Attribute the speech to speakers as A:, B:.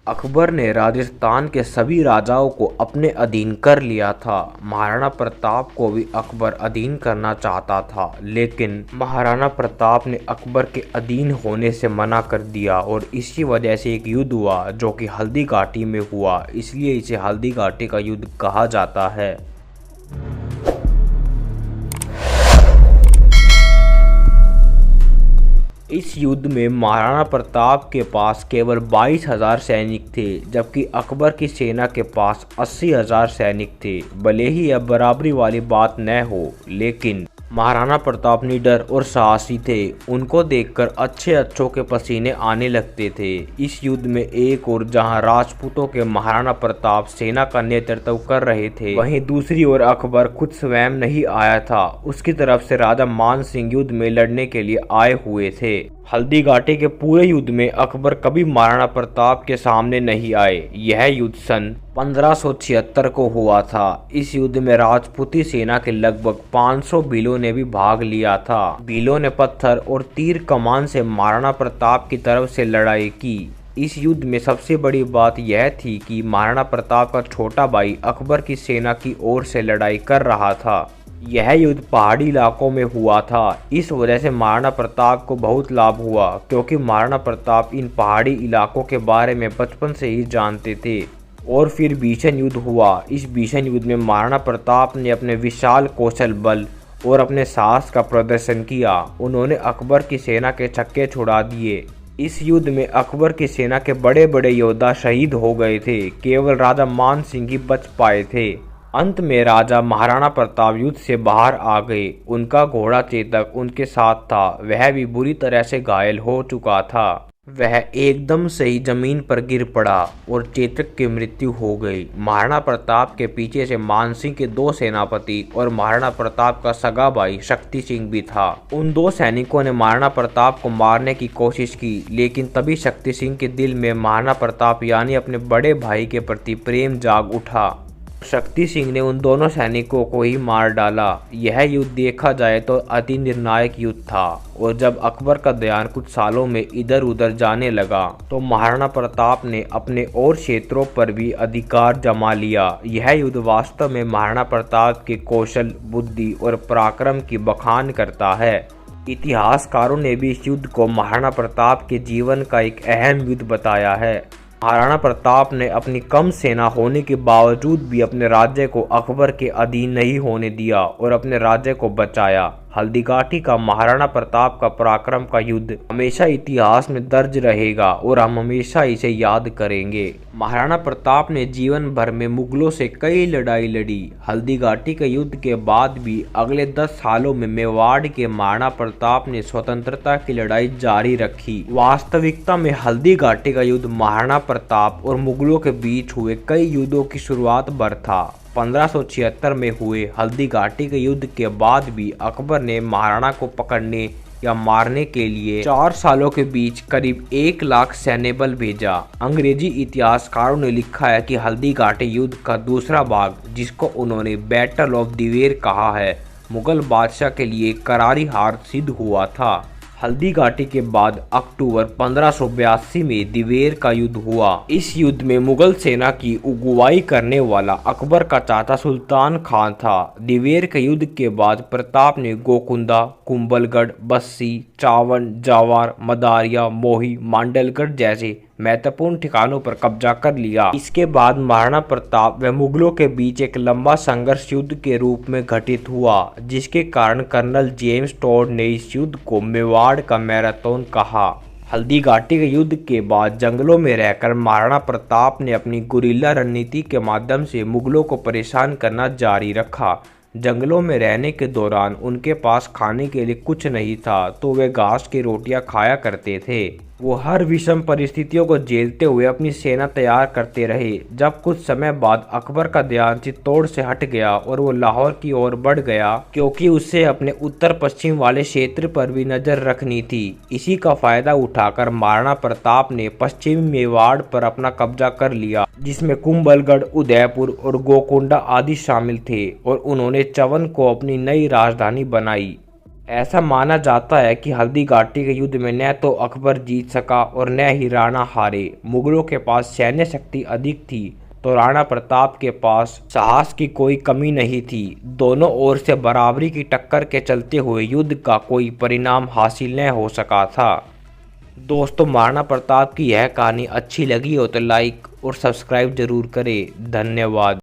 A: अकबर ने राजस्थान के सभी राजाओं को अपने अधीन कर लिया था। महाराणा प्रताप को भी अकबर अधीन करना चाहता था, लेकिन महाराणा प्रताप ने अकबर के अधीन होने से मना कर दिया और इसी वजह से एक युद्ध हुआ जो कि हल्दी घाटी में हुआ। इसलिए इसे हल्दी घाटी का युद्ध कहा जाता है। इस युद्ध में महाराणा प्रताप के पास केवल 22,000 सैनिक थे, जबकि अकबर की सेना के पास 80,000 सैनिक थे। भले ही यह बराबरी वाली बात न हो, लेकिन महाराणा प्रताप निडर और साहसी थे। उनको देखकर अच्छों के पसीने आने लगते थे। इस युद्ध में एक और जहां राजपूतों के महाराणा प्रताप सेना का नेतृत्व कर रहे थे, वहीं दूसरी ओर अकबर खुद स्वयं नहीं आया था। उसकी तरफ से राजा मान सिंह युद्ध में लड़ने के लिए आए हुए थे। हल्दी घाटी के पूरे युद्ध में अकबर कभी महाराणा प्रताप के सामने नहीं आए। यह युद्ध सन 1576 को हुआ था। इस युद्ध में राजपूती सेना के लगभग 500 भीलों ने भी भाग लिया था। भीलों ने पत्थर और तीर कमान से महाराणा प्रताप की तरफ से लड़ाई की। इस युद्ध में सबसे बड़ी बात यह थी कि महाराणा प्रताप का छोटा भाई अकबर की सेना की ओर से लड़ाई कर रहा था। यह युद्ध पहाड़ी इलाकों में हुआ था। इस वजह से महाराणा प्रताप को बहुत लाभ हुआ, क्योंकि महाराणा प्रताप इन पहाड़ी इलाकों के बारे में बचपन से ही जानते थे। और फिर भीषण युद्ध हुआ। इस भीषण युद्ध में महाराणा प्रताप ने अपने विशाल कौशल बल और अपने साहस का प्रदर्शन किया। उन्होंने अकबर की सेना के छक्के छुड़ा दिए। इस युद्ध में अकबर की सेना के बड़े बड़े योद्धा शहीद हो गए थे। केवल राजा मान सिंह ही बच पाए थे। अंत में राजा महाराणा प्रताप युद्ध से बाहर आ गए। उनका घोड़ा चेतक उनके साथ था। वह भी बुरी तरह से घायल हो चुका था। वह एकदम से ही जमीन पर गिर पड़ा और चेतक की मृत्यु हो गई। महाराणा प्रताप के पीछे से मान सिंह के 2 सेनापति और महाराणा प्रताप का सगा भाई शक्ति सिंह भी था। उन 2 सैनिकों ने महाराणा प्रताप को मारने की कोशिश की, लेकिन तभी शक्ति सिंह के दिल में महाराणा प्रताप यानी अपने बड़े भाई के प्रति प्रेम जाग उठा। शक्ति सिंह ने उन दोनों सैनिकों को ही मार डाला। यह युद्ध देखा जाए तो अति निर्णायक युद्ध था। और जब अकबर का ध्यान कुछ सालों में इधर उधर जाने लगा, तो महाराणा प्रताप ने अपने और क्षेत्रों पर भी अधिकार जमा लिया। यह युद्ध वास्तव में महाराणा प्रताप के कौशल, बुद्धि और पराक्रम की बखान करता है। इतिहासकारों ने भी इस युद्ध को महाराणा प्रताप के जीवन का एक अहम युद्ध बताया है। महाराणा प्रताप ने अपनी कम सेना होने के बावजूद भी अपने राज्य को अकबर के अधीन नहीं होने दिया और अपने राज्य को बचाया। हल्दी घाटी का महाराणा प्रताप का पराक्रम का युद्ध हमेशा इतिहास में दर्ज रहेगा और हम हमेशा इसे याद करेंगे। महाराणा प्रताप ने जीवन भर में मुगलों से कई लड़ाई लड़ी। हल्दी घाटी के युद्ध के बाद भी अगले 10 सालों में मेवाड़ के महाराणा प्रताप ने स्वतंत्रता की लड़ाई जारी रखी। वास्तविकता में हल्दी घाटी का युद्ध महाराणा प्रताप और मुगलों के बीच हुए कई युद्धों की शुरुआत भर था। 1576 में हुए हल्दी घाटी के युद्ध के बाद भी अकबर ने महाराणा को पकड़ने या मारने के लिए 4 सालों के बीच करीब 1 लाख सैन्य बल भेजा। अंग्रेजी इतिहासकारों ने लिखा है कि हल्दी घाटी युद्ध का दूसरा भाग, जिसको उन्होंने बैटल ऑफ दिवेर कहा है, मुगल बादशाह के लिए करारी हार सिद्ध हुआ था। हल्दी घाटी के बाद अक्टूबर 1582 में दिवेर का युद्ध हुआ। इस युद्ध में मुगल सेना की अगुवाई करने वाला अकबर का चाचा सुल्तान खान था। दिवेर के युद्ध के बाद प्रताप ने गोकुंदा, कुंभलगढ़, बस्सी, चावन, जावार, मदारिया, मोही, मांडलगढ़ जैसे महत्वपूर्ण ठिकानों पर कब्जा कर लिया। इसके बाद महाराणा प्रताप व मुगलों के बीच एक लंबा संघर्ष युद्ध के रूप में घटित हुआ, जिसके कारण कर्नल जेम्स टॉड ने इस युद्ध को मेवाड़ का मैराथन कहा। हल्दी घाटी के युद्ध के बाद जंगलों में रहकर महाराणा प्रताप ने अपनी गुरिल्ला रणनीति के माध्यम से मुगलों को परेशान करना जारी रखा। जंगलों में रहने के दौरान उनके पास खाने के लिए कुछ नहीं था, तो वे घास की रोटियां खाया करते थे। वो हर विषम परिस्थितियों को झेलते हुए अपनी सेना तैयार करते रहे। जब कुछ समय बाद अकबर का ध्यान चित्तौड़ से हट गया और वो लाहौर की ओर बढ़ गया, क्योंकि उसे अपने उत्तर पश्चिम वाले क्षेत्र पर भी नजर रखनी थी। इसी का फायदा उठाकर महाराणा प्रताप ने पश्चिमी मेवाड़ पर अपना कब्जा कर लिया, जिसमें कुंभलगढ़, उदयपुर और गोकुंडा आदि शामिल थे, और उन्होंने चवन को अपनी नई राजधानी बनाई। ऐसा माना जाता है कि हल्दी घाटी के युद्ध में न तो अकबर जीत सका और न ही राणा हारे। मुगलों के पास सैन्य शक्ति अधिक थी तो राणा प्रताप के पास साहस की कोई कमी नहीं थी। दोनों ओर से बराबरी की टक्कर के चलते हुए युद्ध का कोई परिणाम हासिल न हो सका था। दोस्तों, महाराणा प्रताप की यह कहानी अच्छी लगी हो तो लाइक और सब्सक्राइब जरूर करें। धन्यवाद।